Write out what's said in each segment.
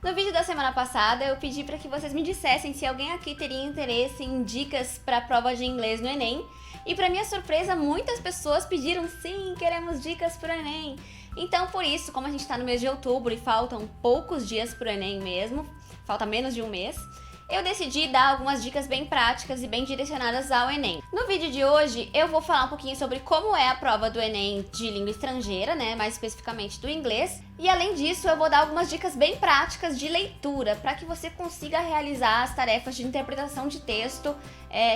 No vídeo da semana passada, eu pedi para que vocês me dissessem se alguém aqui teria interesse em dicas para a prova de inglês no Enem. E para minha surpresa, muitas pessoas pediram sim, queremos dicas para o Enem. Então, por isso, como a gente está no mês de outubro e faltam poucos dias para o Enem mesmo, falta menos de um mês, eu decidi dar algumas dicas bem práticas e bem direcionadas ao Enem. No vídeo de hoje, eu vou falar um pouquinho sobre como é a prova do Enem de língua estrangeira, né, mais especificamente do inglês. E além disso, eu vou dar algumas dicas bem práticas de leitura, para que você consiga realizar as tarefas de interpretação de texto,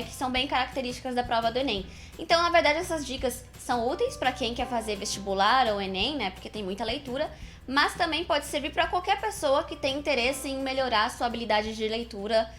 que são bem características da prova do Enem. Então, na verdade, essas dicas são úteis para quem quer fazer vestibular ou Enem, né, porque tem muita leitura, mas também pode servir para qualquer pessoa que tem interesse em melhorar a sua habilidade de leitura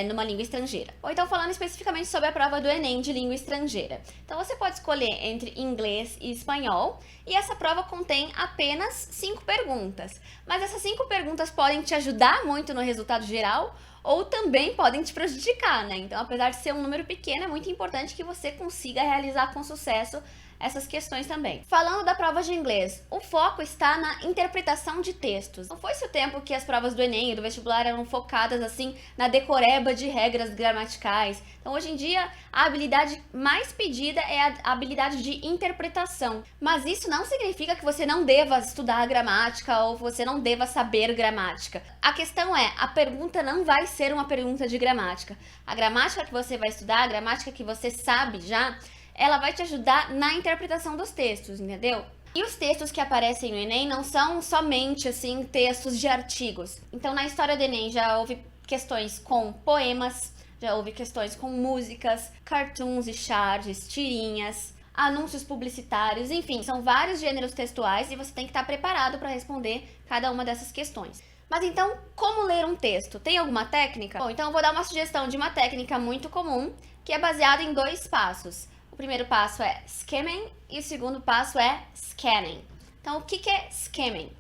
numa língua estrangeira. Ou então falando especificamente sobre a prova do Enem de língua estrangeira. Então você pode escolher entre inglês e espanhol, e essa prova contém apenas 5 perguntas. Mas essas 5 perguntas podem te ajudar muito no resultado geral, ou também podem te prejudicar, né? Então, apesar de ser um número pequeno, é muito importante que você consiga realizar com sucesso essas questões também. Falando da prova de inglês, o foco está na interpretação de textos. Não foi-se o tempo que as provas do Enem e do vestibular eram focadas assim na decoreba de regras gramaticais. Então, hoje em dia, a habilidade mais pedida é a habilidade de interpretação. Mas isso não significa que você não deva estudar gramática ou você não deva saber gramática. A questão é, a pergunta não vai ser uma pergunta de gramática. A gramática que você vai estudar, a gramática que você sabe já, ela vai te ajudar na interpretação dos textos, entendeu? E os textos que aparecem no Enem não são somente, assim, textos de artigos. Então, na história do Enem já houve questões com poemas, já houve questões com músicas, cartoons e charges, tirinhas, anúncios publicitários, enfim, são vários gêneros textuais e você tem que estar preparado para responder cada uma dessas questões. Mas então, como ler um texto? Tem alguma técnica? Bom, então eu vou dar uma sugestão de uma técnica muito comum, que é baseada em 2 passos. O primeiro passo é skimming e o segundo passo é scanning. Então, o que é skimming?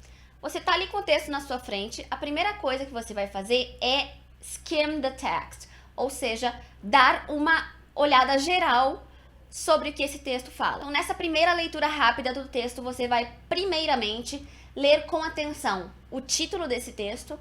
Você está ali com o texto na sua frente, a primeira coisa que você vai fazer é skim the text, ou seja, dar uma olhada geral sobre o que esse texto fala. Então, nessa primeira leitura rápida do texto, você vai primeiramente ler com atenção o título desse texto,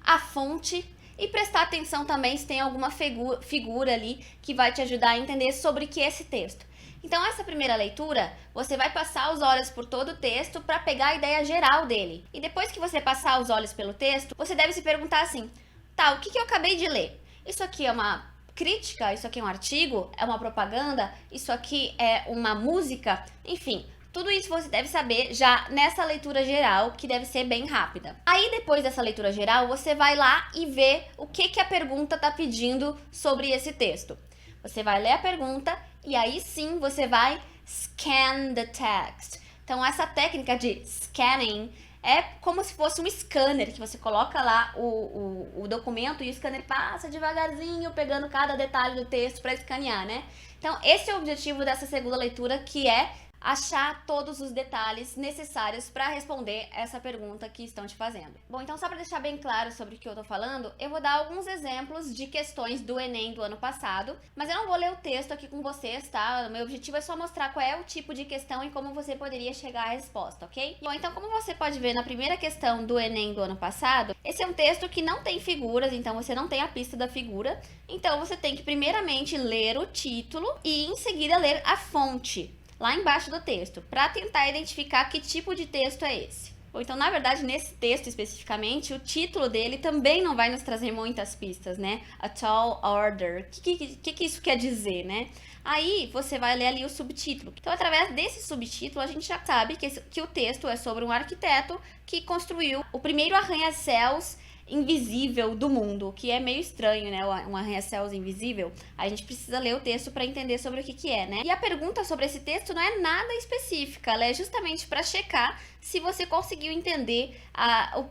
a fonte, e prestar atenção também se tem alguma figura ali que vai te ajudar a entender sobre o que é esse texto. Então, essa primeira leitura, você vai passar os olhos por todo o texto para pegar a ideia geral dele. E depois que você passar os olhos pelo texto, você deve se perguntar assim, tá, o que eu acabei de ler? Isso aqui é uma crítica? Isso aqui é um artigo? É uma propaganda? Isso aqui é uma música? Enfim, tudo isso você deve saber já nessa leitura geral, que deve ser bem rápida. Aí, depois dessa leitura geral, você vai lá e vê o que a pergunta está pedindo sobre esse texto. Você vai ler a pergunta e aí sim você vai scan the text. Então, essa técnica de scanning é como se fosse um scanner, que você coloca lá o documento e o scanner passa devagarzinho, pegando cada detalhe do texto para escanear, né? Então, esse é o objetivo dessa segunda leitura, que é achar todos os detalhes necessários para responder essa pergunta que estão te fazendo. Bom, então só para deixar bem claro sobre o que eu tô falando, eu vou dar alguns exemplos de questões do Enem do ano passado, mas eu não vou ler o texto aqui com vocês, tá? O meu objetivo é só mostrar qual é o tipo de questão e como você poderia chegar à resposta, ok? Bom, então como você pode ver na primeira questão do Enem do ano passado, esse é um texto que não tem figuras, então você não tem a pista da figura, então você tem que primeiramente ler o título e em seguida ler a fonte lá embaixo do texto, para tentar identificar que tipo de texto é esse. Ou então, na verdade, nesse texto especificamente, o título dele também não vai nos trazer muitas pistas, né? A tall order. O que isso quer dizer, né? Aí, você vai ler ali o subtítulo. Então, através desse subtítulo, a gente já sabe que o texto é sobre um arquiteto que construiu o primeiro arranha-céus invisível do mundo, que é meio estranho, né? Um arranha-céus invisível. A gente precisa ler o texto para entender sobre o que é, né? E a pergunta sobre esse texto não é nada específica, ela é justamente para checar se você conseguiu entender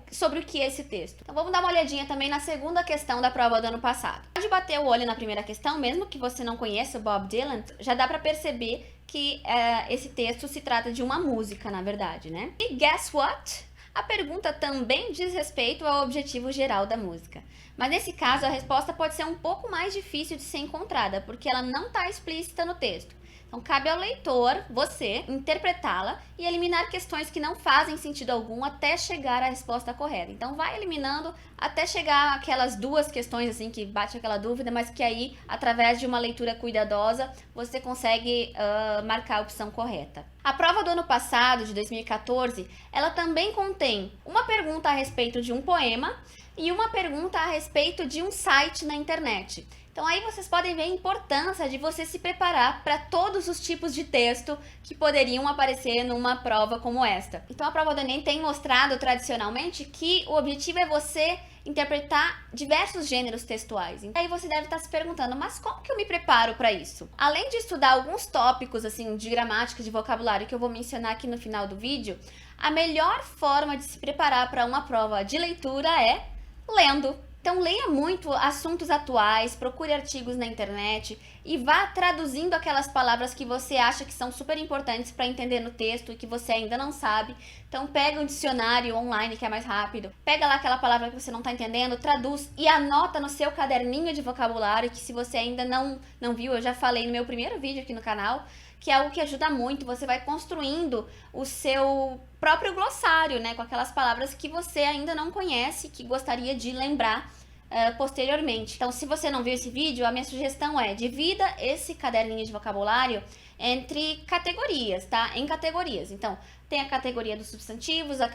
sobre o que é esse texto. Então vamos dar uma olhadinha também na segunda questão da prova do ano passado. Pode bater o olho na primeira questão, mesmo que você não conheça o Bob Dylan, já dá para perceber que esse texto se trata de uma música, na verdade, né? E guess what? A pergunta também diz respeito ao objetivo geral da música. Mas nesse caso, a resposta pode ser um pouco mais difícil de ser encontrada, porque ela não está explícita no texto. Então, Então, cabe ao leitor, você, interpretá-la e eliminar questões que não fazem sentido algum até chegar à resposta correta. Então, vai eliminando até chegar aquelas duas questões, assim, que bate aquela dúvida, mas que aí, através de uma leitura cuidadosa, você consegue marcar a opção correta. A prova do ano passado, de 2014, ela também contém uma pergunta a respeito de um poema e uma pergunta a respeito de um site na internet. Então aí vocês podem ver a importância de você se preparar para todos os tipos de texto que poderiam aparecer numa prova como esta. Então a prova do Enem tem mostrado tradicionalmente que o objetivo é você interpretar diversos gêneros textuais. E aí você deve estar se perguntando, mas como que eu me preparo para isso? Além de estudar alguns tópicos assim de gramática, de vocabulário que eu vou mencionar aqui no final do vídeo, a melhor forma de se preparar para uma prova de leitura é lendo. Então leia muito assuntos atuais, procure artigos na internet e vá traduzindo aquelas palavras que você acha que são super importantes para entender no texto e que você ainda não sabe. Então pega um dicionário online que é mais rápido, pega lá aquela palavra que você não está entendendo, traduz e anota no seu caderninho de vocabulário, que se você ainda não viu, eu já falei no meu primeiro vídeo aqui no canal, que é algo que ajuda muito. Você vai construindo o seu próprio glossário, né, com aquelas palavras que você ainda não conhece, que gostaria de lembrar posteriormente. Então, se você não viu esse vídeo, a minha sugestão é divida esse caderninho de vocabulário entre categorias, tá? Em categorias. Então, tem a categoria dos substantivos, a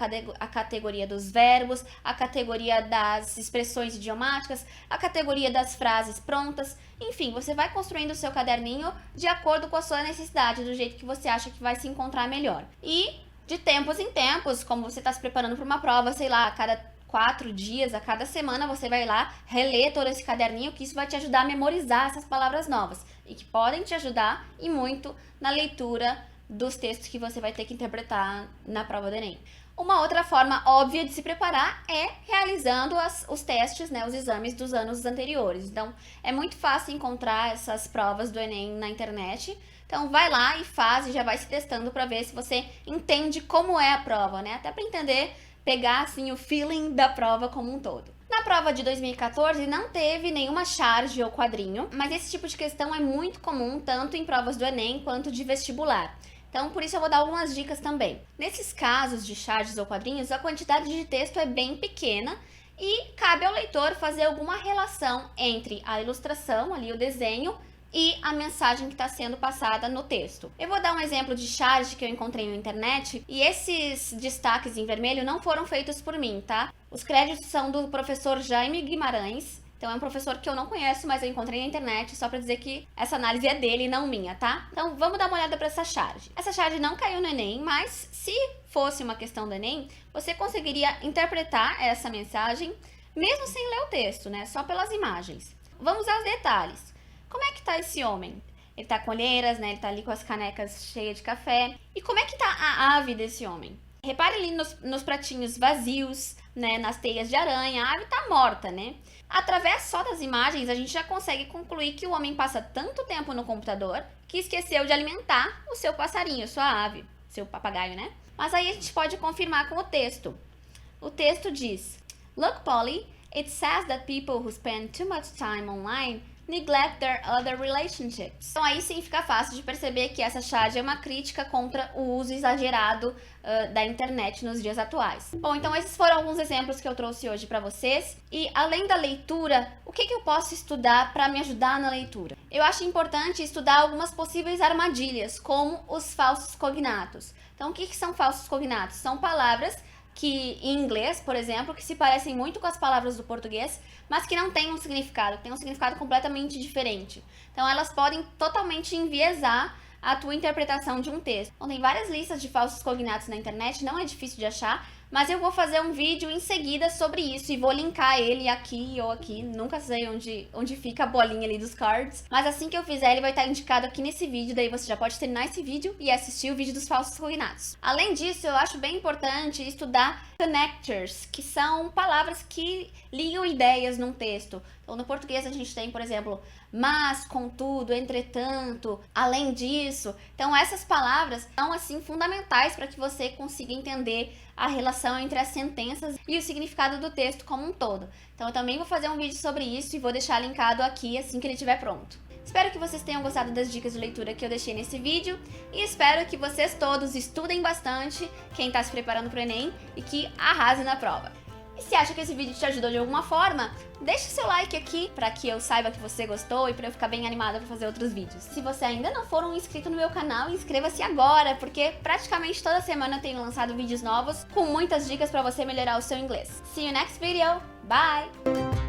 categoria dos verbos, a categoria das expressões idiomáticas, a categoria das frases prontas. Enfim, você vai construindo o seu caderninho de acordo com a sua necessidade, do jeito que você acha que vai se encontrar melhor. E de tempos em tempos, como você está se preparando para uma prova, sei lá, a cada 4 dias, a cada semana, você vai lá reler todo esse caderninho, que isso vai te ajudar a memorizar essas palavras novas e que podem te ajudar e muito na leitura dos textos que você vai ter que interpretar na prova do Enem. Uma outra forma óbvia de se preparar é realizando os testes, né, os exames dos anos anteriores. Então, é muito fácil encontrar essas provas do Enem na internet. Então, vai lá e faz e já vai se testando para ver se você entende como é a prova, né? Até para entender, pegar assim o feeling da prova como um todo. Na prova de 2014 não teve nenhuma charge ou quadrinho, mas esse tipo de questão é muito comum tanto em provas do Enem quanto de vestibular. Então, por isso eu vou dar algumas dicas também. Nesses casos de charges ou quadrinhos, a quantidade de texto é bem pequena e cabe ao leitor fazer alguma relação entre a ilustração, ali o desenho, e a mensagem que está sendo passada no texto. Eu vou dar um exemplo de charge que eu encontrei na internet e esses destaques em vermelho não foram feitos por mim, tá? Os créditos são do professor Jaime Guimarães. Então é um professor que eu não conheço, mas eu encontrei na internet, só para dizer que essa análise é dele e não minha, tá? Então vamos dar uma olhada para essa charge. Essa charge não caiu no Enem, mas se fosse uma questão do Enem, você conseguiria interpretar essa mensagem mesmo sem ler o texto, né? Só pelas imagens. Vamos aos detalhes. Como é que tá esse homem? Ele tá com olheiras, né? Ele tá ali com as canecas cheias de café. E como é que tá a ave desse homem? Repare ali nos pratinhos vazios, né? Nas teias de aranha. A ave tá morta, né? Através só das imagens, a gente já consegue concluir que o homem passa tanto tempo no computador que esqueceu de alimentar o seu passarinho, sua ave, seu papagaio, né? Mas aí a gente pode confirmar com o texto. O texto diz: Look, Polly, it says that people who spend too much time online neglect their other relationships. Então aí sim fica fácil de perceber que essa charge é uma crítica contra o uso exagerado da internet nos dias atuais. Bom, então esses foram alguns exemplos que eu trouxe hoje para vocês. E além da leitura, o que eu posso estudar para me ajudar na leitura? Eu acho importante estudar algumas possíveis armadilhas, como os falsos cognatos. Então o que são falsos cognatos? São palavras que em inglês, por exemplo, que se parecem muito com as palavras do português, mas que não têm um significado, que têm um significado completamente diferente. Então elas podem totalmente enviesar a tua interpretação de um texto. Então tem várias listas de falsos cognatos na internet, não é difícil de achar, mas eu vou fazer um vídeo em seguida sobre isso e vou linkar ele aqui ou aqui, nunca sei onde fica a bolinha ali dos cards, mas assim que eu fizer ele vai estar indicado aqui nesse vídeo, daí você já pode terminar esse vídeo e assistir o vídeo dos falsos cognatos. Além disso, eu acho bem importante estudar connectors, que são palavras que ligam ideias num texto. Então no português a gente tem, por exemplo, mas, contudo, entretanto, além disso. Então essas palavras são assim fundamentais para que você consiga entender a relação entre as sentenças e o significado do texto como um todo. Então eu também vou fazer um vídeo sobre isso e vou deixar linkado aqui assim que ele estiver pronto. Espero que vocês tenham gostado das dicas de leitura que eu deixei nesse vídeo e espero que vocês todos estudem bastante, quem está se preparando para o Enem, e que arrasem na prova. E se acha que esse vídeo te ajudou de alguma forma, deixa seu like aqui para que eu saiba que você gostou e para eu ficar bem animada para fazer outros vídeos. Se você ainda não for um inscrito no meu canal, inscreva-se agora, porque praticamente toda semana eu tenho lançado vídeos novos com muitas dicas para você melhorar o seu inglês. See you next video. Bye!